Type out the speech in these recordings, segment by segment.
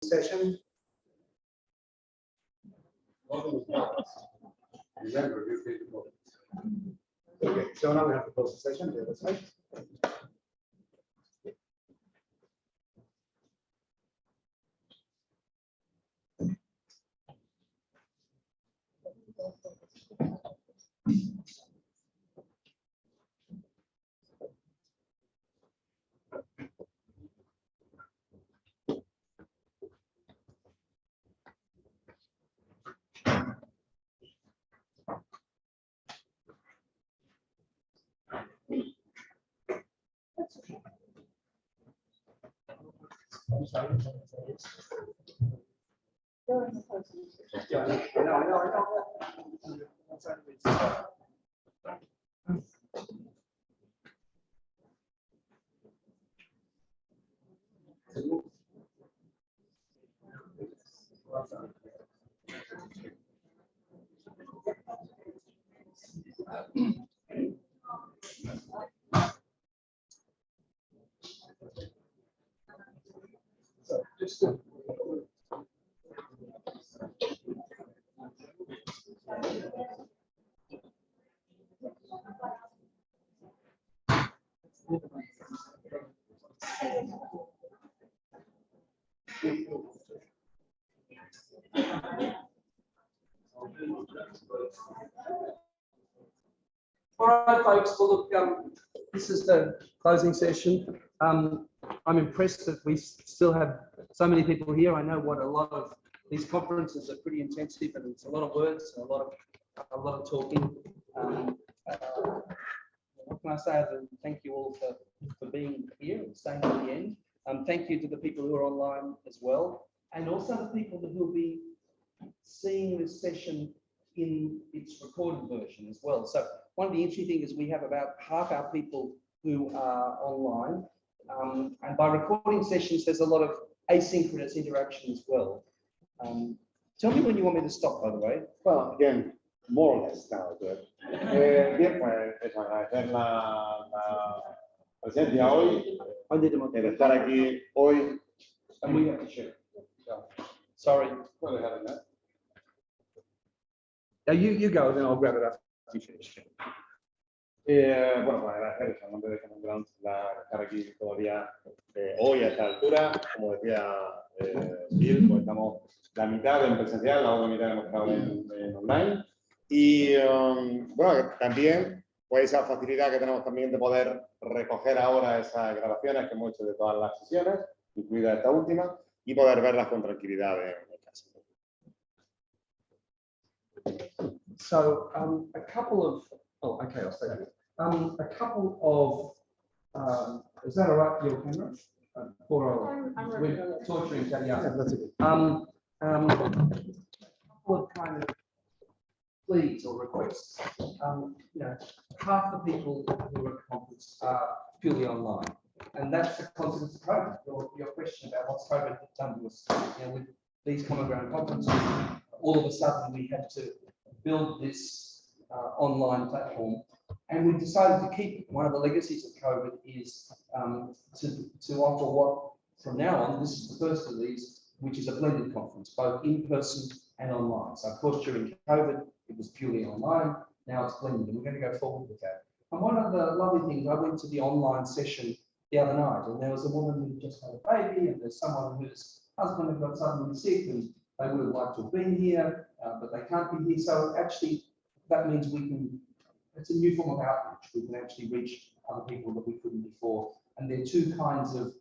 session. Remember, you free to vote. Okay, so now we have to close the session. The other side. All right, folks. Well, look, this is the closing session. I'm impressed that we still have so many people here. I know what a lot of these conferences are pretty intensive, and it's a lot of words, and a lot of talking. What can I say? Thank you all for being here and staying to the end. Thank you to the people who are online as well, and also the people who will be seeing this session in its recorded version as well. So one of the interesting things is we have about half our people who are online, and by recording sessions, there's a lot of asynchronous interaction as well. Tell me when you want me to stop, by the way. Well, again, more or less now. Bien, pues eso, agradecer la presencia hoy, el estar aquí hoy. And we have to share. Sorry. Well, they have enough. Now you go, then I'll grab it after you finish. Bueno, pues agradecer en nombre de Common Grounds estar aquí todavía hoy a esta altura. Como decía Bill, pues estamos la mitad en presencial, la otra mitad hemos estado en online. Y bueno, también pues esa facilidad que tenemos también de poder recoger ahora esas grabaciones que hemos hecho de todas las sesiones, incluida esta última, y poder verlas con tranquilidad en casa. So a couple of, oh, okay, I'll say that. A couple of, is that all right, your camera? We're torturing Tatiana. Yeah, that's it. A couple of kind of pleas or requests. You know, half the people who are at conference are purely online, and that's the consequence of COVID. Your question about what's COVID done to us, you know, with these Common Ground conferences, all of a sudden we had to build this online platform, and we decided to keep it. One of the legacies of COVID is to offer what, from now on, this is the first of these, which is a blended conference, both in person and online. So of course, during COVID, it was purely online. Now it's blended, and we're going to go forward with that. And one of the lovely things, I went to the online session the other night, and there was a woman who just had a baby, and there's someone whose husband had got suddenly sick, and they would have liked to have been here, but they can't be here. So actually, that means we can, it's a new form of outreach. We can actually reach other people that we couldn't before. And there are two kinds of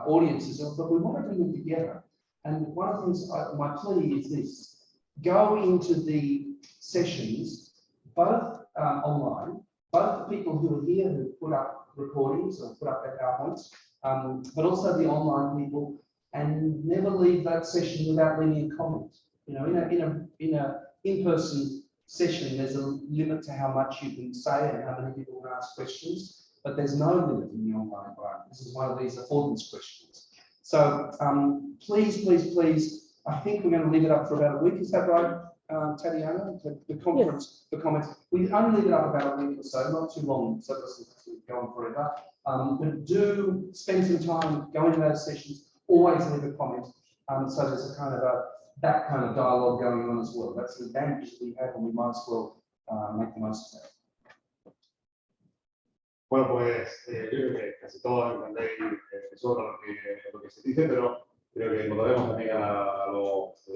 audiences, but we want to bring them together. And one of the things, my plea is this: go into the sessions, both online, both the people who are here who put up recordings or put up their PowerPoints, but also the online people, and never leave that session without leaving a comment. You know, in a in-person session, there's a limit to how much you can say and how many people can ask questions, but there's no limit in the online environment. This is one of these affordance questions. So please, please, please, I think we're going to leave it up for about a week. Is that right, Tatiana? The conference, the comments. We only leave it up about a week or so, not too long, so it doesn't go on forever. But do spend some time, go into those sessions, always leave a comment. So there's a kind of that kind of dialogue going on as well. That's the advantage we have, and we might as well make the most of that. Bueno, pues yo creo que casi todos entendéis de sobra lo que se dice, pero creo que volveremos también a los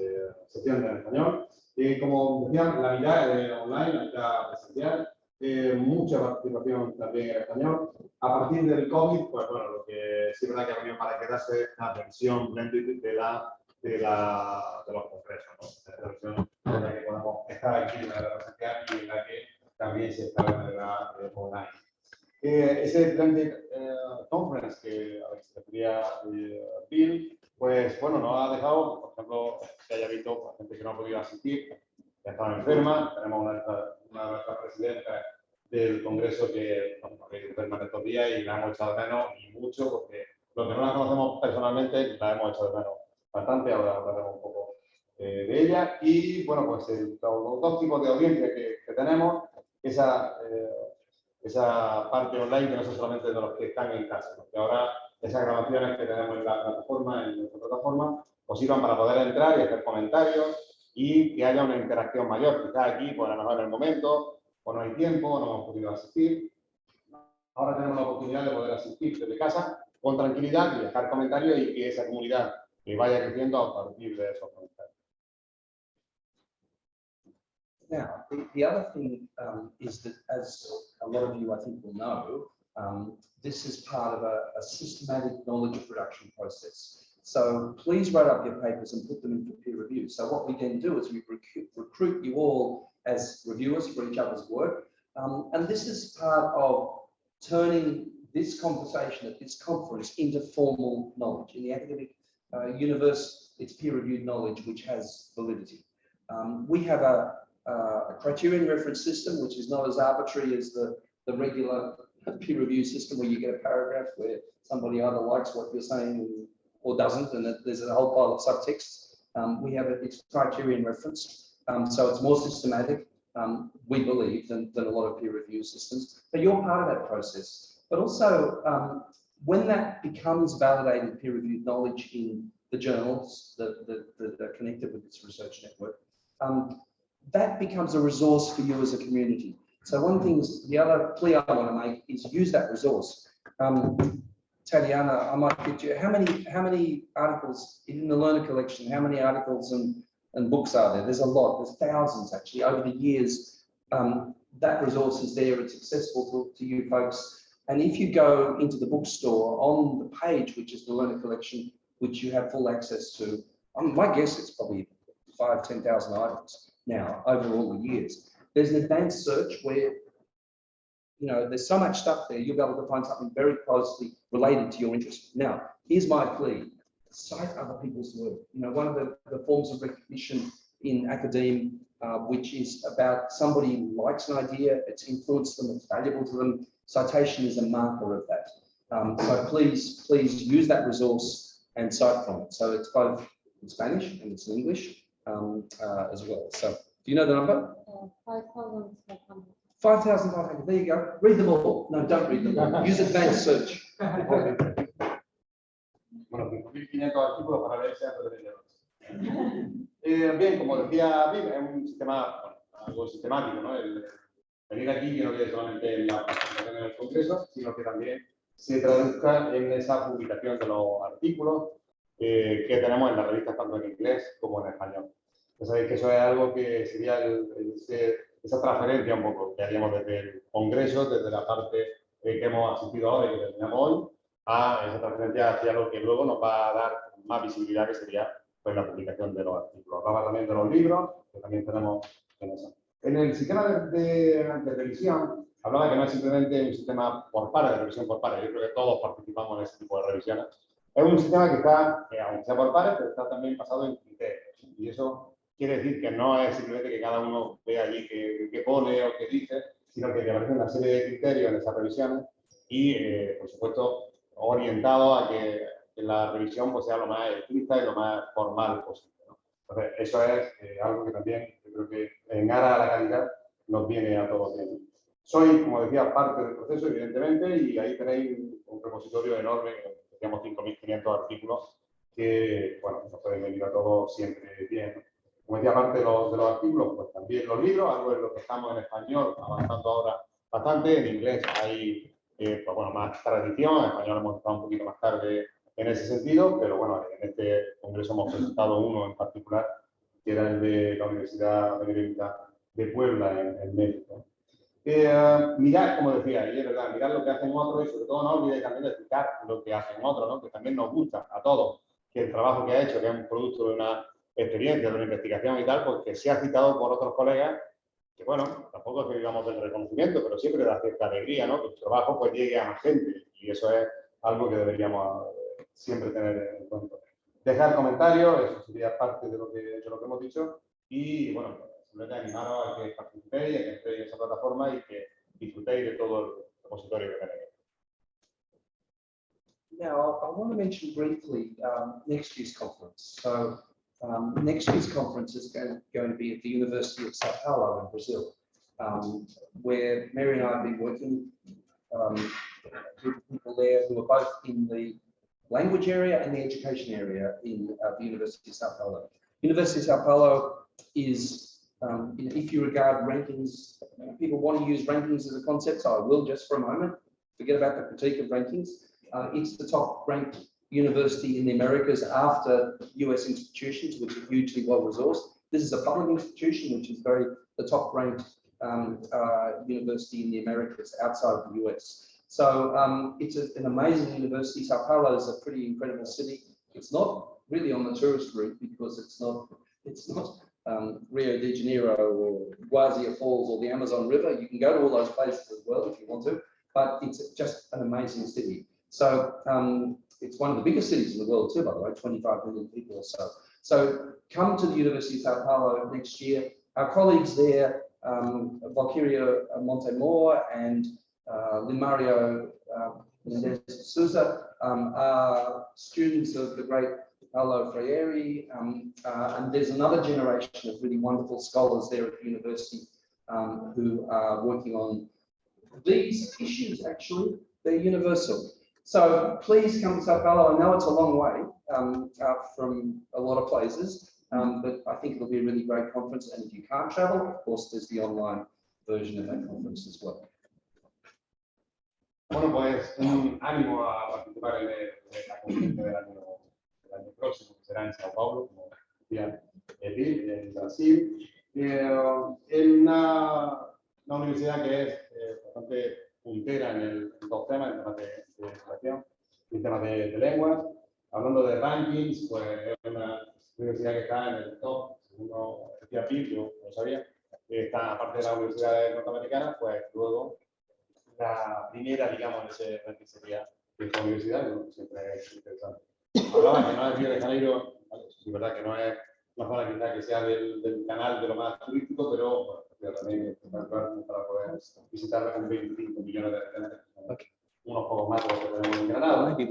secciones en español. Y como decía, la mitad online, la mitad presencial, mucha participación también en español. A partir del COVID, pues bueno, lo que sí es verdad que ha venido para quedarse es la versión blended de los congresos, ¿no? La versión en la que podemos estar aquí en la presencial y en la que también se está de manera online. Ese blended conference que a ver, se refería Bill, pues bueno, nos ha dejado, por ejemplo, que haya visto gente que no ha podido asistir, que estaba enferma. Tenemos una nuestra presidenta del Congreso que enferma estos días y la hemos echado de menos y mucho, porque los que no la conocemos personalmente la hemos echado de menos bastante. Ahora hablaremos un poco de ella. Y bueno, pues los dos tipos de audiencia que tenemos, esa parte online que no son solamente de los que están en casa, porque ahora esas grabaciones que tenemos en la plataforma, en nuestra plataforma, os sirvan para poder entrar y hacer comentarios y que haya una interacción mayor. Quizás aquí, pues a lo mejor en el momento, o no hay tiempo, o no hemos podido asistir. Ahora tenemos la oportunidad de poder asistir desde casa con tranquilidad y dejar comentarios y que esa comunidad que vaya creciendo a partir de esos comentarios. Now, the other thing is that, as a lot of you I think will know, this is part of a systematic knowledge production process. So please write up your papers and put them in for peer review. So what we then do is we recruit you all as reviewers for each other's work. And this is part of turning this conversation at this conference into formal knowledge. In the academic universe, it's peer-reviewed knowledge which has validity. We have a criterion reference system, which is not as arbitrary as the regular peer review system where you get a paragraph where somebody either likes what you're saying or doesn't, and there's a whole pile of subtext. We have it's criterion reference, so it's more systematic, we believe, than a lot of peer review systems. But you're part of that process. But also, when that becomes validated peer-reviewed knowledge in the journals that are connected with this research network, that becomes a resource for you as a community. So one thing, the other plea I want to make is use that resource. Tatiana, I might get you, how many articles in the Learner collection, how many articles and books are there? There's a lot, there's thousands actually over the years. That resource is there, it's accessible to you folks. And if you go into the bookstore on the page, which is the Learner collection, which you have full access to, my guess it's probably 5,000 to 10,000 items now over all the years. There's an advanced search where, you know, there's so much stuff there, you'll be able to find something very closely related to your interest. Now, here's my plea, cite other people's work. You know, one of the forms of recognition in academia, which is about somebody likes an idea, it's influenced them, it's valuable to them. Citation is a marker of that. So please use that resource and cite from it. So it's both in Spanish and it's in English as well. So do you know the number? 5,500. 5,500, there you go. Read them all. No, don't read them all. Use advanced search. Bueno, 5.500 artículos para leerse antes de leerlos. Bien, como decía Bill, es un sistema, bueno, algo sistemático, ¿no? El venir aquí que no quede solamente en la presentación del Congreso, sino que también se traduzca en esa publicación de los artículos que tenemos en las revistas tanto en inglés como en español. Ya sabéis que eso es algo que sería esa transferencia un poco que haríamos desde el Congreso, desde la parte que hemos asistido ahora y que terminamos hoy, a esa transferencia hacia lo que luego nos va a dar más visibilidad, que sería pues, la publicación de los artículos. Hablaba también de los libros, que también tenemos en eso. En el sistema de revisión, hablaba que no es simplemente un sistema por pares, de revisión por pares. Yo creo que todos participamos en ese tipo de revisiones. Es un sistema que está, aunque sea por pares, pero está también basado en criterios. Y eso quiere decir que no es simplemente que cada uno vea allí qué pone o qué dice, sino que aparece una serie de criterios en esas revisiones y, por supuesto, orientado a que la revisión pues, sea lo más estricta y lo más formal posible, ¿no? Entonces, eso es algo que también yo creo que en aras a la calidad nos viene a todos bien. Soy, como decía, parte del proceso, evidentemente, y ahí tenéis un repositorio enorme, decíamos 5.500 artículos, que, bueno, nos pueden venir a todos siempre bien. Como decía, aparte de los artículos, pues también los libros, algo en lo que estamos en español avanzando ahora bastante. En inglés hay, pues bueno, más tradición, en español hemos estado un poquito más tarde en ese sentido, pero bueno, en este congreso hemos presentado uno en particular, que era el de la Universidad Benemérita de Puebla, en México. Mirad, como decía, y es verdad, mirad lo que hacen otros y sobre todo no olvidéis también de explicar lo que hacen otros, ¿no? Que también nos gusta a todos, que el trabajo que ha hecho, que es un producto de una experiencia, de una investigación y tal, pues que sea citado por otros colegas, que bueno, tampoco es que digamos del reconocimiento, pero siempre da cierta alegría, ¿no? Que el trabajo pues llegue a más gente y eso es algo que deberíamos siempre tener en cuenta. Dejar comentarios, eso sería parte de lo que hemos dicho y bueno, simplemente animaros a que participéis, a que entréis en esa plataforma y que disfrutéis de todo el repositorio que tenéis. Now, I want to mention briefly next year's conference. So, next year's conference is going to be at the University of Sao Paulo in Brazil, where Mary and I have been working with people there who are both in the language area and the education area in the University of Sao Paulo. University of Sao Paulo is, if you regard rankings, people want to use rankings as a concept, so I will just for a moment, forget about the critique of rankings. It's the top ranked university in the Americas after US institutions, which are hugely well resourced. This is a public institution, which is the top ranked university in the Americas outside of the US. So it's an amazing university. Sao Paulo is a pretty incredible city. It's not really on the tourist route because it's not Rio de Janeiro or Guazia Falls or the Amazon River. You can go to all those places as well if you want to, but it's just an amazing city. So it's one of the biggest cities in the world too, by the way, 25 million people or so. So come to the University of Sao Paulo next year. Our colleagues there, Valkyria Montemor and Limario Mendes Souza, are students of the great Paulo Freire, and there's another generation of really wonderful scholars there at the university who are working on these issues. Actually, they're universal. So please come to Sao Paulo. I know it's a long way from a lot of places, but I think it'll be a really great conference. And if you can't travel, of course, there's the online version of that conference as well. Bueno, pues un ánimo a participar en la conferencia del año próximo, que será en Sao Paulo, como decía Bill, en Brasil, en una universidad que es bastante puntera en dos temas, en temas de educación y en temas de lenguas. Hablando de rankings, pues es una universidad que está en el top, según decía Bill, yo no sabía, está aparte de las universidades norteamericanas, pues luego la primera, digamos, en ese ranking sería esta universidad, bueno, siempre es interesante. Hablaba que no es Río de Janeiro, es verdad que no es una zona quizá que sea del canal de lo más turístico, pero bueno, también es para poder visitarla con 25 millones de habitantes, unos pocos más de los que tenemos en Granada. Bien,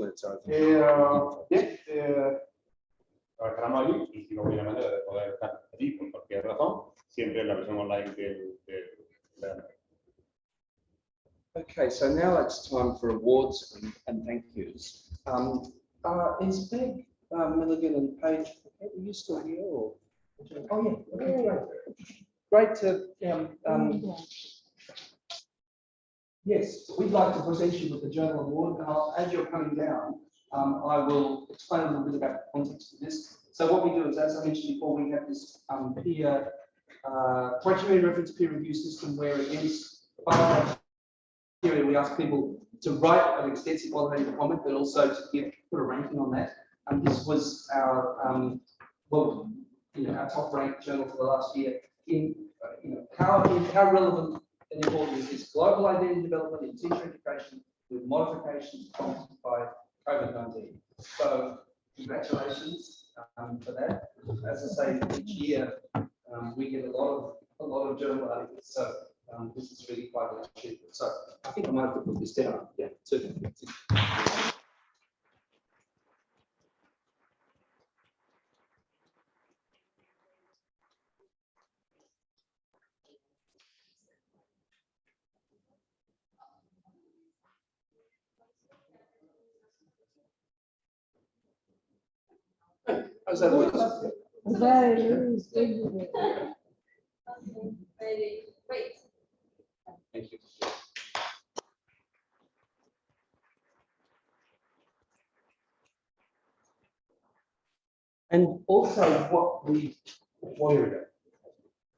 esperamos allí y si no hubiera manera de poder estar allí por cualquier razón, siempre en la versión online de Okay, so now it's time for awards and thank yous. Is Meg Milligan and Paige, are you still here? Or? Oh yeah, okay, great. Great to, yes, we'd like to present you with the Journal Award. As you're coming down, I will explain a little bit about the context of this. So what we do is, as I mentioned before, we have this peer criteria reference peer review system where against we ask people to write an extensive qualitative comment, but also to put a ranking on that. And this was our our top ranked journal for the last year. In how relevant and important is this global identity development in teacher education with modifications prompted by COVID-19? So congratulations for that. As I say, each year we get a lot of journal articles. So this is really quite an achievement. So I think I might have to put this down. Yeah, super. How's that work? Very loose, isn't it? Very great. Thank you. And also what are we doing?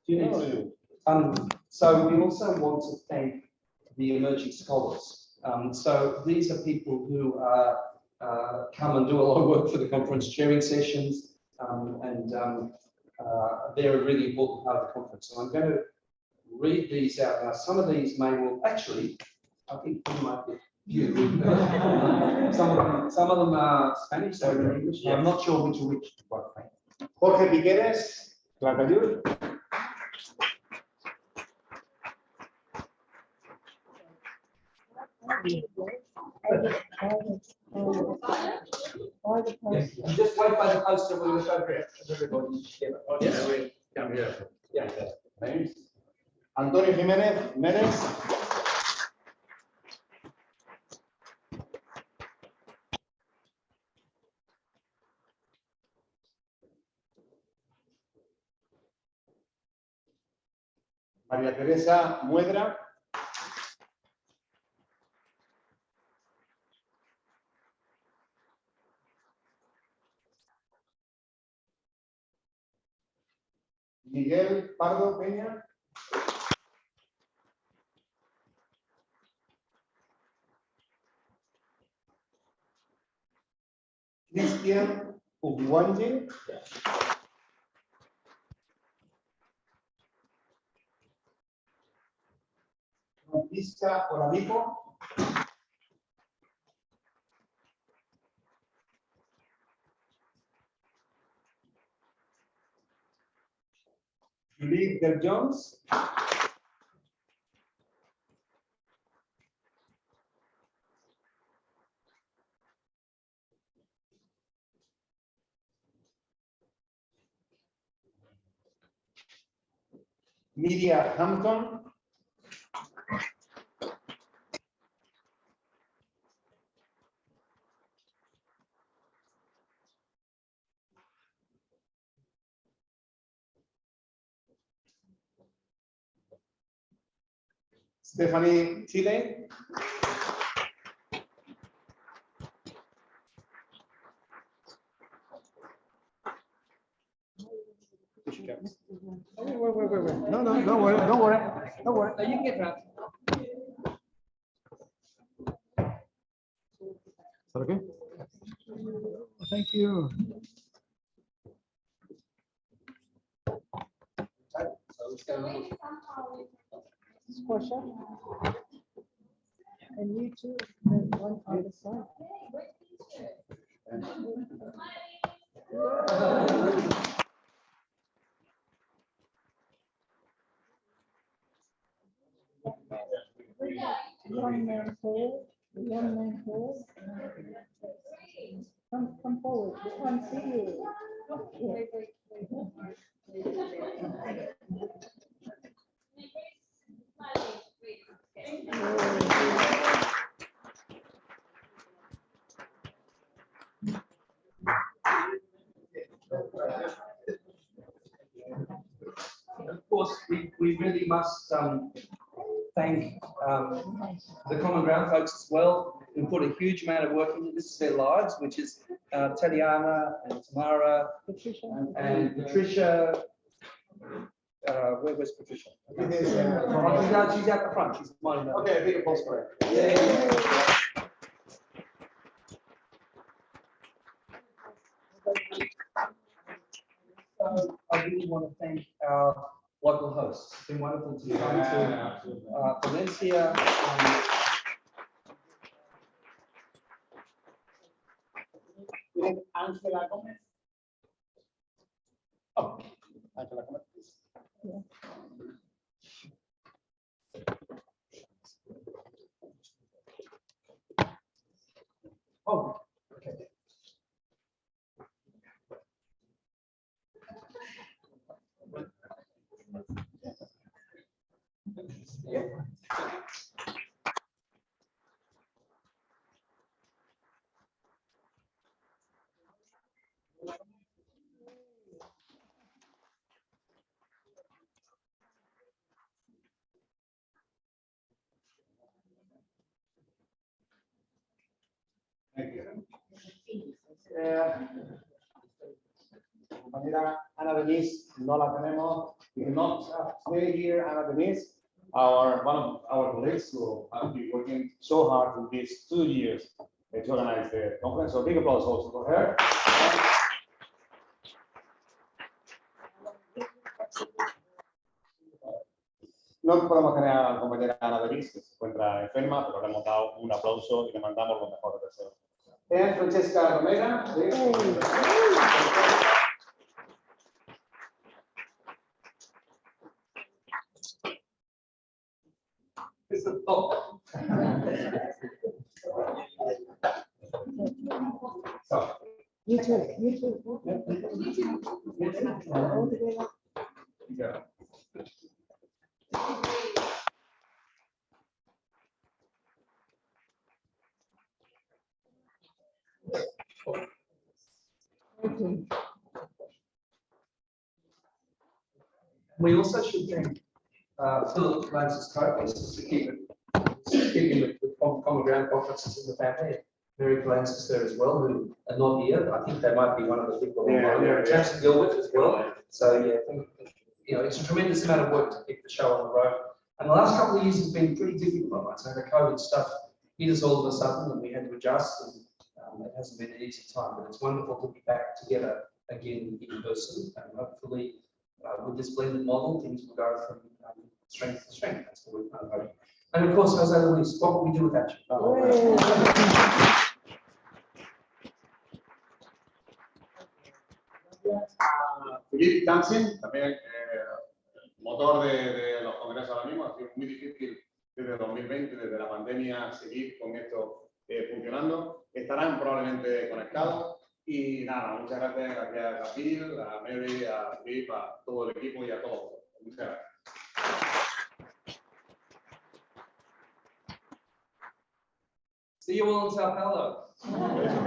Do you need to? So we also want to thank the emerging scholars. So these are people who come and do a lot of work for the conference, chairing sessions, and they're a really important part of the conference. So I'm going to read these out now. Some of these may well, actually, I think you might be you. Some of them are Spanish, some are English. I'm not sure which are which. Jorge Piqueres, Tlatayud. Yes, you just wait by the poster, we'll show everybody together. Yes. Come here. Yeah. Names? Antonio Jiménez Mérez. María Teresa Muedra. Miguel Pardo Peña. Cristian Ubiwanji. Francisca Oladipo. Julie Del Jones. Media Hampton. Stephanie Chile. Wait. No, don't worry. Don't worry. No, you can get around. Is that okay? Thank you. Squash up. And you too, there's one on the side. Young man hold, young man hold. Come forward, we can't see you. Of course, we really must thank the Common Ground folks as well, who put a huge amount of work into this. Is their lives, which is Tatiana and Tamara and Patricia. Where's Patricia? She's out the front. She's mine. Okay, big applause for her. Yeah. I really want to thank our local hosts. It's been wonderful to come to Valencia. Angela Gomez. Oh, Angela Gomez, please. Oh, okay. Compañera Ana Denise, no la tenemos. We cannot stay here, Ana Denise, one of our colleagues who have been working so hard in these 2 years to organize the conference. So big applause also for her. No podemos tener a la compañera Ana Denise, que se encuentra enferma, pero le hemos dado un aplauso y le mandamos los mejores deseos. Francesca Romera. ¿Sí? It's the top. So, You too, you too. All together. yeah. Okay. We also should thank Philip Francis Coates to keeping with common ground conferences in the family. Mary Francis there as well, who are not here. I think they might be one of the people online there. Tamsin Gilbert as well. So yeah, I think, you know, it's a tremendous amount of work to keep the show on the road. And the last couple of years has been pretty difficult, I might say. The COVID stuff hit us all of a sudden, and we had to adjust. And it hasn't been an easy time, but it's wonderful to be back together again in person. And hopefully, with this blended model, things will go from strength to strength. That's what we're kind of hoping. And of course, Jose Luis, what will we do without you? Philippe Tansin, también motor de los congresos ahora mismo. Ha sido muy difícil desde 2020, desde la pandemia, seguir con esto funcionando. Estarán probablemente conectados. Y nada, muchas gracias a Bill, a Mary, a Philippe, a todo el equipo y a todos. Muchas gracias. See you all in Sao Paulo.